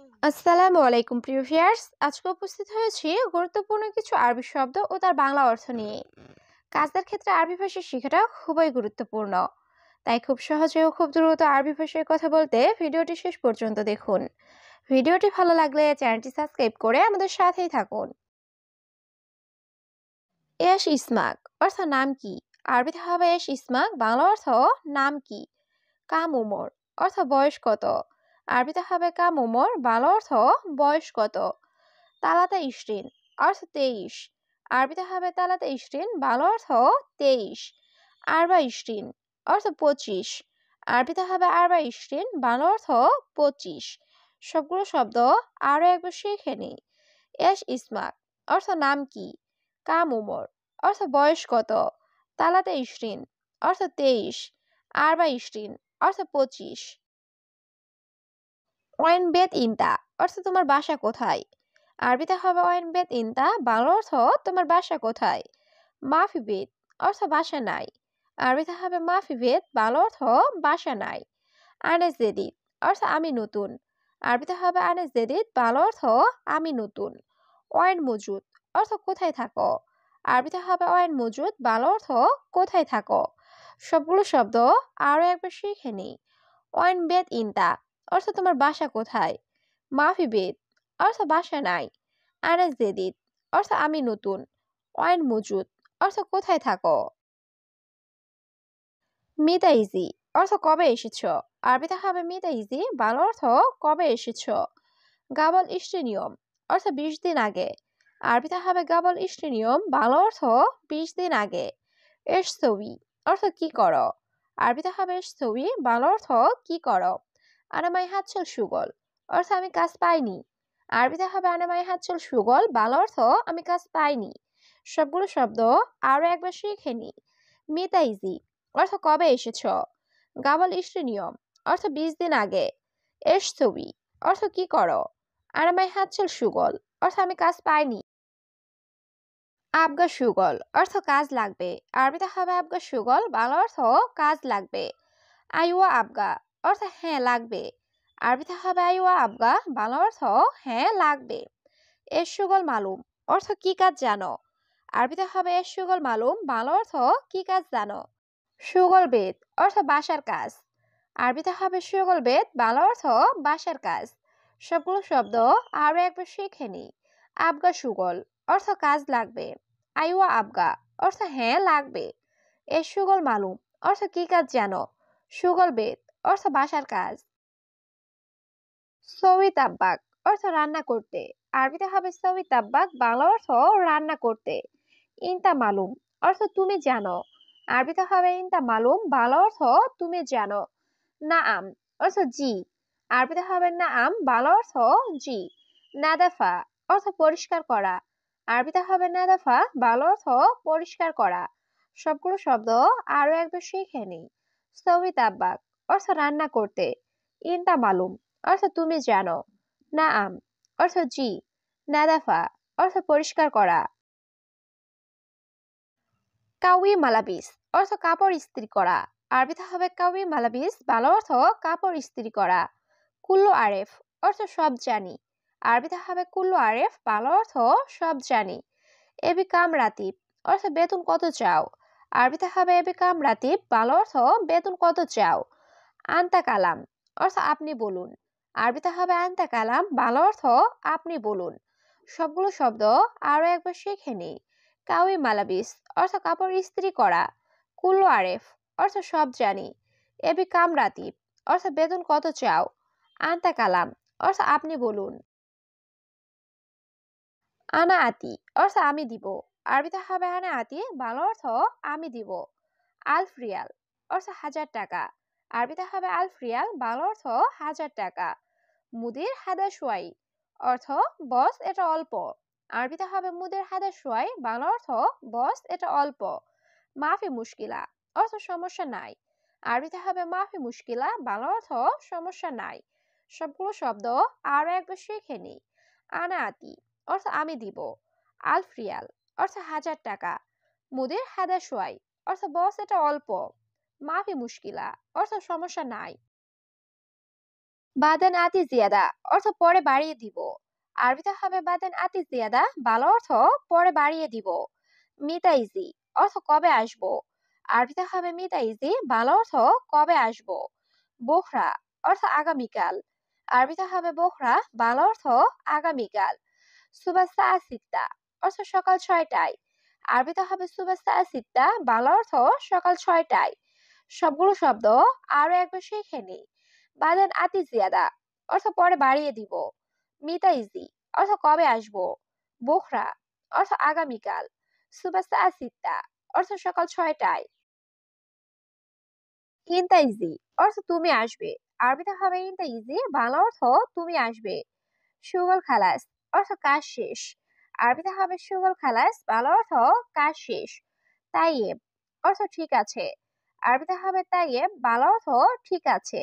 আসসালামু আলাইকুম প্রিয় ভিউয়ার্স, আজকে উপস্থিত হয়েছি গুরুত্বপূর্ণ কিছু আরবি শব্দ ও তার বাংলা অর্থ নিয়ে। কাজের ক্ষেত্রে আরবি ভাষা শেখাটা খুবই গুরুত্বপূর্ণ, তাই খুব সহজে ও খুব দ্রুত আরবি ভাষায় কথা বলতে ভিডিওটি শেষ পর্যন্ত দেখুন। ভিডিওটি ভালো লাগলে চ্যানেলটি সাবস্ক্রাইব করে আমাদের সাথেই থাকুন। এশ ইসমাক অর্থ নাম কি? আরবিতে হবে এশ ইসমাক, বাংলা অর্থ নাম কি। কাম উমর অর্থ বয়স কত? আরবিতে হবে কাম উমর, বাংলা অর্থ বয়স কত। তালাতা ইশরিন অর্থ 23, আরবিতে হবে তালাতা ইশরিন, বাংলা অর্থ 23। আরবা ইশরিন অর্থ 25, আরবিতে হবে আরবা ইশরিন, বাংলা অর্থ 25। সবগুলো শব্দ আরো একবার শিখে নিই। এশ ইসমাক অর্থ নাম কি। কাম উমর অর্থ বয়স কত। তালাতা ইশরিন অর্থ 23, আরবা ইশরিন অর্থ 25। ওয়েন বেত ইনতা অর্থ তোমার বাসা কোথায়? আরবিতে হবে ওয়েন বেত ইনতা, বাংলা অর্থ তোমার বাসা কোথায়। মাফি বেত অর্থ বাসা নাই। আরবিতে হবে মাফি বেত, বাংলা অর্থ বাসা নাই। আনেস জেদিদ অর্থ আমি নতুন। আরবিতে হবে আনেস জেদিদ, বাংলা অর্থ আমি নতুন। ওয়েন মজুদ অর্থ কোথায় থাকো। আরবিতে হবে ওয়েন মজুদ, বাংলা অর্থ কোথায় থাকো। সবগুলো শব্দ আরো একবার শিখে নিই। ওয়েন বেত ইনতা অর্থ তোমার বাসা কোথায়। মাফি বেত অর্থ বাসা নাই। আনেস জেদিদ অর্থ আমি নতুন। ওয়েন মজুদ অর্থ কোথায় থাকো। মিতা ইজি অর্থ কবে এসেছো। আরবিতে হবে মিতা ইজি, বাংলা অর্থ কবে এসেছো। গাবল ইস্টিনিয়ম অর্থ 20 দিন আগে। আরবিতে হবে গাবল ইস্টিনিয়ম, বাংলা অর্থ 20 দিন আগে। এস ছবি অর্থ কি করো। আরবিতে হবে এস ছবি, বাংলা অর্থ কি করো। আনামাই হাতছল সুগল অর্থ আমি কাজ পাইনি। আরবিতে হবে আনামাই হাতছল সুগল, বাংলা অর্থ আমি কাজ পাইনি। সবগুলো শব্দ আরো একবার শিখে নি। মিতা ইজি অর্থ কবে এসেছো। গাবল ইস্টিনিয়ম অর্থ 20 দিন আগে। এস ছবি অর্থ কি করো। আনামাই হাতছল সুগল অর্থ আমি কাজ পাইনি। আবগা সুগল অর্থ কাজ লাগবে। আরবিতে হবে আবগা সুগল, বাংলা অর্থ কাজ লাগবে। আইওয়া আবগা অর্থ হ্যাঁ লাগবে। আরবিতে হবে আইওয়া আবগা, বাংলা অর্থ হ্যাঁ লাগবে। এর সুগল মালুম অর্থ কি কাজ জানো। আরবিতে হবে এর সুগল মালুম, বাংলা অর্থ কি কাজ জানো। সুগল বেদ অর্থ বাসার কাজ। আরবিতে হবে সুগল বেদ, বাংলা অর্থ বাসার কাজ। সবগুলো শব্দ আরো একবার শিখে নি। আবগা সুগল অর্থ কাজ লাগবে। আইওয়া আবগা অর্থ হ্যাঁ লাগবে। এর সুগল মালুম অর্থ কি কাজ জানো। সুগল বেদ অর্থ বাসার কাজ। সৌই তাব্বাক অর্থ রান্না করতে। আরবিতে হবে সৌই তাব্বাক, বাংলা অর্থ রান্না করতে। ইনতা মালুম অর্থ তুমি জানো। আরবিতে হবে ইনতা মালুম, বাংলা অর্থ তুমি জানো। নাআম অর্থ জি। আরবিতে হবে নাআম, বাংলা অর্থ জি। নাদাফা অর্থ পরিষ্কার করা। আরবিতে হবে নাদাফা, বাংলা অর্থ পরিষ্কার করা। সবগুলো শব্দ আরো একবার শিখে নিই। সৌই তাব্বাক অর্থ রান্না করতে। ইনতা মালুম অর্থ তুমি জানো। নাআম অর্থ জি। নাদাফা অর্থ পরিষ্কার করা। কাউই মালাবিস অর্থ কাপড় ইস্ত্রি করা। আরবিতে হবে কাউই মালাবিস, বাংলা অর্থ কাপড় ইস্ত্রি করা। কুল্লু আরেফ অর্থ সব জানি। আরবিতে হবে কুল্লু আরেফ, বাংলা অর্থ সব জানি। এবি কাম রাতিব অর্থ বেতন কত চাও। আরবিতে হবে এবি কাম রাতিব, বাংলা অর্থ বেতন কত চাও। আন্তা কালাম অর্থ আপনি বলুন। আরবিতে হবে আন্তা কালাম, বাংলা অর্থ আপনি বলুন। সবগুলো শব্দ আরো একবার শিখে নিই। কাউই মালাবিস অর্থ কাপড় ইস্ত্রি করা। কুল্লু আরেফ অর্থ সব জানি। এবি কাম রাতিব অর্থ বেতন কত চাও। আন্তা কালাম অর্থ আপনি বলুন। আনা আতি অর্থ আমি দিব। আরবিতে হবে আনা আতি, বাংলা অর্থ আমি দিব। আলফ রিয়াল অর্থ 1000 টাকা। আরবিতে হবে আলফ রিয়াল, বাংলা অর্থ 1000 টাকা। মুদির হাদা সোয়াই অর্থ বস এটা অল্প। আরবিতে হবে মুদির হাদা সোয়াই, বাংলা অর্থ বস এটা অল্প। মাফি মুশকিলা অর্থ সমস্যা নাই। আরবিতে হবে মাফি মুশকিলা, বাংলা অর্থ সমস্যা নাই। সবগুলো শব্দ আরো একবার শিখে নিই। আনা আতি অর্থ আমি দিব। আলফ রিয়াল অর্থ 1000 টাকা। মুদির হাদা সোয়াই অর্থ বস এটা অল্প। মাফি মুশকিলা অর্থ সমস্যা নাই। বাদেন আতি জিয়াদা অর্থ পরে বাড়িয়ে দিব। আরবিতে হবে বাদেন আতি জিয়াদা, ভালো অর্থ পরে বাড়িয়ে দিব। মিতা ইজি অর্থ কবে আসবো। আরবিতে হবে মিতা ইজি, ভালো অর্থ কবে আসবো। বোখরা অর্থ আগামীকাল। আরবিতে হবে বোখরা, ভালো অর্থ আগামীকাল। সুবাস্তা আসিত্তা অর্থ সকাল 6টায়। আরবিতে হবে সুবাস্তা আসিত্তা, ভালো অর্থ সকাল 6টায়। সবগুলো শব্দ আরো একবার শিখে নিই। বাদেন আতি জিয়াদা অর্থ পরে বাড়িয়ে দিব। মিতা ইজি অর্থ কবে আসবো। বোখরা অর্থ আগামীকাল। সুবাস্তা আসিত্তা অর্থ সকাল 6টায়। ইনতা ইজি অর্থ তুমি আসবে। আরবিতে হবে ইনতা ইজি, ভালো অর্থ তুমি আসবে। সুগল খালাস অর্থ কাজ শেষ। আরবিতে হবে সুগল খালাস, ভালো অর্থ কাজ শেষ। তাইয়েব অর্থ ঠিক আছে। আরবিতে হবে তাইয়েব, ভালো অর্থ ঠিক আছে।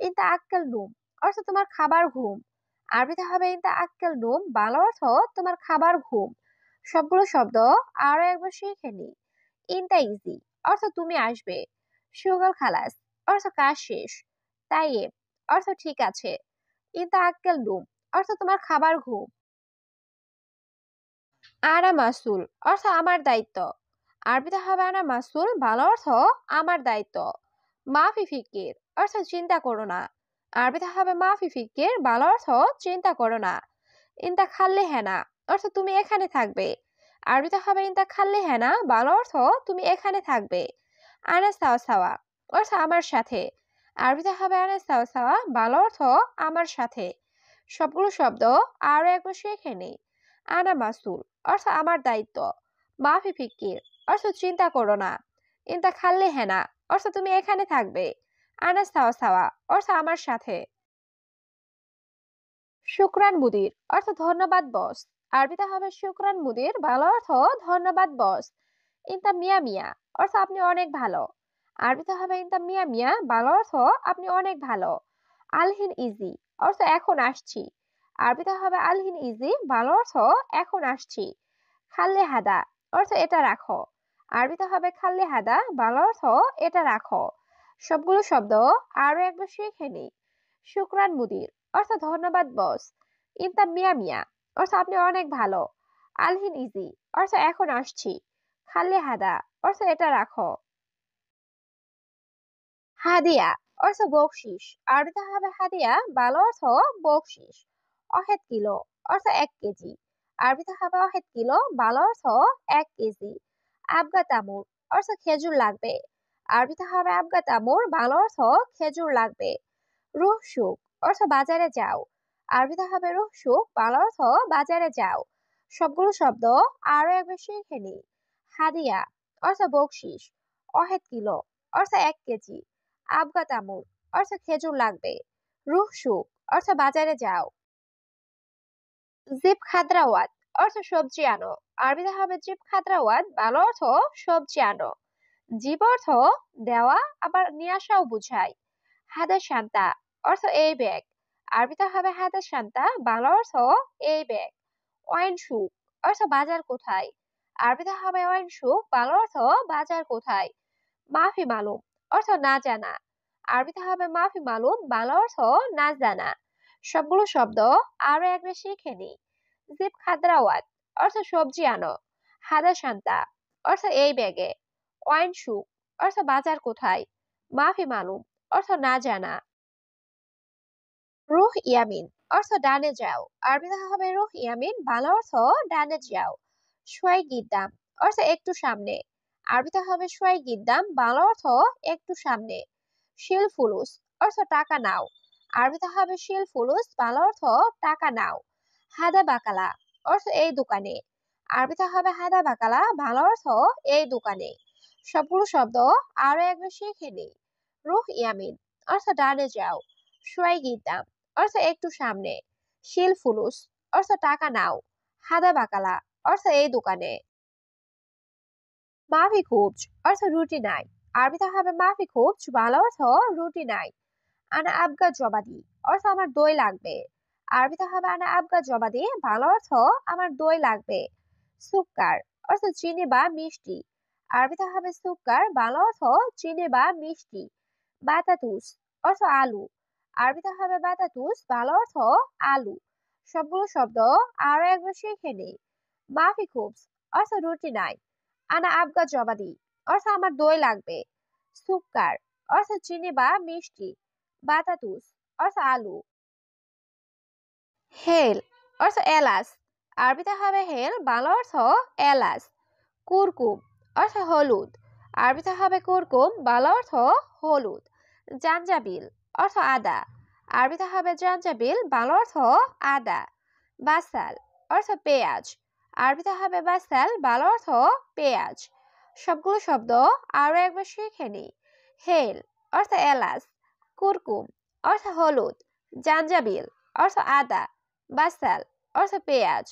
ইনতা আক্কেল নুম অর্থ তোমার খাবার ঘুম। আরবিতে হবে ইনতা আক্কেল নুম, ভালো অর্থ তোমার খাবার ঘুম। সবগুলো শব্দ আরো একবার শিখে নি। ইনতা ইজি অর্থ তুমি আসবে। সুগল খালাস অর্থ কাজ শেষ। তাইয়েব অর্থ ঠিক আছে। ইনতা আক্কেল নুম অর্থ তোমার খাবার ঘুম। আনা মাসুল অর্থ আমার দায়িত্ব। আরবিতে হবে আনা মাসুল, ভালো অর্থ আমার দায়িত্ব। মাফি ফিকির অর্থ চিন্তা করো না। আরবিতে হবে মাফি ফিকির, ভালো অর্থ চিন্তা করো না। ইনতা খাল্লি হেনা অর্থ তুমি এখানে থাকবে। আরবিতে হবে ইনতা খাল্লি হেনা, ভালো অর্থ তুমি এখানে থাকবে। আনা সাওয়া সাওয়া অর্থ আমার সাথে। আরবিতে হবে আনা সাওয়া সাওয়া, ভালো অর্থ আমার সাথে। সবগুলো শব্দ আরো একবার শিখে নেই। আনা মাসুল অর্থ আমার দায়িত্ব। মাফি ফিকির অর্থ চিন্তা করো না। ইনতা খাল্লি হেনা অর্থ তুমি এখানে থাকবে। আনা সাওয়া সাওয়া অর্থ আমার সাথে। শুক্রান মুদির অর্থ ধন্যবাদ বস। আরবিতে হবে শুক্রান মুদির, ভালো অর্থ ধন্যবাদ বস। ইনতা মিয়া মিয়া অর্থ আপনি অনেক ভালো। আরবিতে হবে ইনতা মিয়া মিয়া, ভালো অর্থ আপনি অনেক ভালো। আলহিন ইজি অর্থ এখন আসছি। আরবিতে হবে আলহিন ইজি, ভালো অর্থ এখন আসছি। খাল্লে হাদা অর্থ এটা রাখো। আরবিতে হবে খাল্লে হাদা, ভালো অর্থ এটা রাখো। সবগুলো শব্দ আরো একবার শিখে নিই। শুক্রান মুদির অর্থ ধন্যবাদ বস। ইনতা মিয়া মিয়া অর্থ আপনি অনেক ভালো। আলহিন ইজি অর্থ এখন আসছি। খাল্লে হাদা অর্থ এটা রাখো। হাদিয়া অর্থ বকশিস। আরবিতে হবে হাদিয়া, ভালো অর্থ বকশিস। অহেদ কিলো অর্থ 1 কেজি। আরবিতে হবে অহেদ কিলো, ভালো অর্থ 1 কেজি। আবগা তামুর অর্থ খেজুর লাগবে। আরবিতে হবে আবগা তামুর, ভালো অর্থ খেজুর লাগবে। রুহ সুক অর্থ বাজারে যাও। আরবিতে হবে রুহ সুক, ভালো অর্থ বাজারে যাও। সবগুলো শব্দ আরো একবার শিখে নিই। হাদিয়া অর্থ বকশিস। অহেদ কিলো অর্থ 1 কেজি। আবগা তামুর অর্থ খেজুর লাগবে। রুহ সুক অর্থ বাজারে যাও। জিপ খাদ্রাওয়াত অর্থ সবজি আনো। আরবিতে হবে জিপ খাদ্রাওয়াত, ভালো অর্থ সবজি আনো। জিপ অর্থ দেওয়া, আবার নিয়ে আসাও বুঝায়। হাদা শান্তা অর্থ এই ব্যাগ। আরবিতে হবে হাদা শান্তা, ভালো অর্থ এই ব্যাগ। ওয়াইন সুক অর্থ বাজার কোথায়। আরবিতে হবে ওয়াইন সুক, ভালো অর্থ বাজার কোথায়। মাফি মালুম অর্থ না জানা। আরবিতে হবে মাফি মালুম, ভালো অর্থ না জানা। সবগুলো শব্দ আরো একবার শিখে নি। জিপ খাদ্রাওয়াত অর্থ সবজি আনো। হাদা শান্তা অর্থ এই ব্যাগে। ওয়াইন সুক অর্থ বাজার কোথায়। মাফি মালুম অর্থ না জানা। রুহ ইয়ামিন অর্থ ডানে যাও। আরবিতে হবে রুহ ইয়ামিন, ভালো অর্থ ডানে যাও। সোয়াই গিদ্দাম অর্থ একটু সামনে। আরবিতে হবে সোয়াই গিদ্দাম, ভালো অর্থ একটু সামনে। শিল ফুলুস অর্থ টাকা নাও। আরবিতে হবে শিল ফুলুস, ভালো অর্থ টাকা নাও। হাদা বাকালা অর্থ এই দোকানে। আরবিতে হবে হাদা বাকালা, ভালো অর্থ এই দোকানে। সবগুলো শব্দ আরো একবার শিখে নিই। রুহ ইয়ামিন অর্থ ডানে যাও। সোয়াই গিদ্দাম অর্থ একটু সামনে। শিল ফুলুস অর্থ টাকা নাও। হাদা বাকালা অর্থ এই দোকানে। মাফি খুবজ অর্থ রুটি নাই। আরবিতে হবে মাফি খুবজ, ভালো অর্থ রুটি নাই। আনা আবগা জবাদি অর্থ আমার দই লাগবে। আরবিতে হবে আনা আবগা জবাদি, ভালো অর্থ আমার দই লাগবে। সুক্কার অর্থ চিনি বা মিষ্টি। আরবিতে হবে সুক্কার, ভালো অর্থ চিনি বা মিষ্টি। বাতাতুস অর্থ আলু। আরবিতে হবে বাতাতুস, ভালো অর্থ আলু। সবগুলো শব্দ আরো একবার শিখে নেই। মাফি খুবস অর্থ রুটি নাই। আনা আবগা জবাদি অর্থ আমার দই লাগবে। সুক্কার অর্থ চিনি বা মিষ্টি। বাতাতুস অর্থ আলু। হেল অর্থ এলাচ। আরবিতে হবে হেল, বাংলা অর্থ এলাচ। কুরকুম অর্থ হলুদ। আরবিতে হবে কুরকুম, বাংলা অর্থ হলুদ। জাঞ্জাবিল অর্থ আদা। আরবিতে হবে জাঞ্জাবিল, বাংলা অর্থ আদা। বাসাল অর্থ পেঁয়াজ। আরবিতে হবে বাসাল, বাংলা অর্থ পেঁয়াজ। সবগুলো শব্দ আরো একবার শিখে নিই। হেল অর্থ এলাচ। কুরকুম অর্থ হলুদ। জাঞ্জাবিল অর্থ আদা। বাসাল অর্থ পেঁয়াজ।